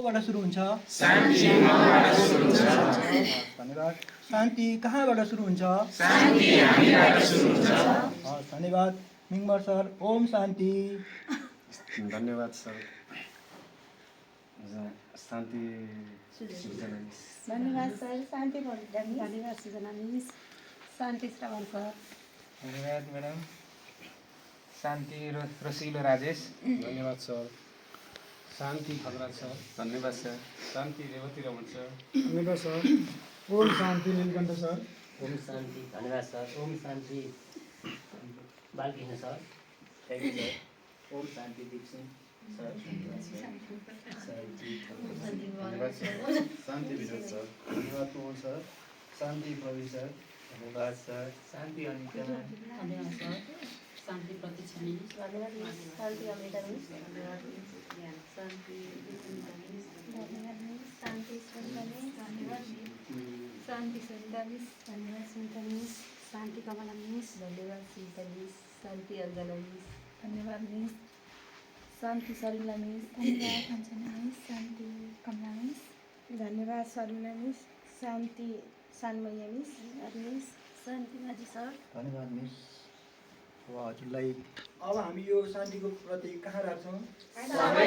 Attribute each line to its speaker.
Speaker 1: बाट सुरु हुन्छ?
Speaker 2: शान्ति मबाट सुरु हुन्छ।
Speaker 1: धन्यवाद। शान्ति कहाँबाट सुरु हुन्छ?
Speaker 2: शान्ति हामीबाट सुरु हुन्छ।
Speaker 1: धन्यवाद। मिङ्बर सर, ओम शान्ति।
Speaker 3: धन्यवाद सर। शान्ति सृजना मिस।
Speaker 4: धन्यवाद सर। शान्ति धन्यवाद सृजना मिस। शान्ति श्रवण सर।
Speaker 5: धन्यवाद म्याडम। शान्ति रसिलो राजेश।
Speaker 3: धन्यवाद सर। शान्ति खगराज सर। धन्यवाद सर। शान्ति रेवती रमन सर।
Speaker 6: धन्यवाद सर। ओम शान्ति नीलकण्ठ सर।
Speaker 7: ओम शान्ति। धन्यवाद सर। ओम शान्ति Balkrishna sir. Thank you sir. ओम शान्ति दिपसिंह सर। धन्यवाद सर।
Speaker 3: धन्यवाद सर। शान्ति विनोद सर। धन्यवाद मोहन सर। शान्ति प्रवीण सर।
Speaker 7: धन्यवाद सर। शान्ति अनिता मैम।
Speaker 4: धन्यवाद सर। शान्ति प्रतीक्षा मिस।
Speaker 8: धन्यवाद मिस। शान्ति अमृता मिस।
Speaker 4: धन्यवाद मिस। शान्ति अनिता मिस।
Speaker 8: धन्यवाद मिस। शान्ति सरिता मिस। धन्यवाद मिस। शान्ति सरिता मिस। धन्यवाद सरिता मिस। शान्ति कमला मिस।
Speaker 4: धन्यवाद सरिता मिस। शान्ति अञ्जना मिस।
Speaker 8: धन्यवाद मिस। शान्ति सरिला मिस।
Speaker 9: धन्यवाद अञ्जना मिस। शान्ति कमला मिस।
Speaker 8: धन्यवाद शर्मिला मिस। शान्ति सानमैया मिस। मिस। शान्ति माझी सर।
Speaker 1: धन्यवाद मिस। अब हजुरलाई अब हामी यो शान्तिको प्रतीक कहाँ राख्छौँ?
Speaker 4: धन्यवाद।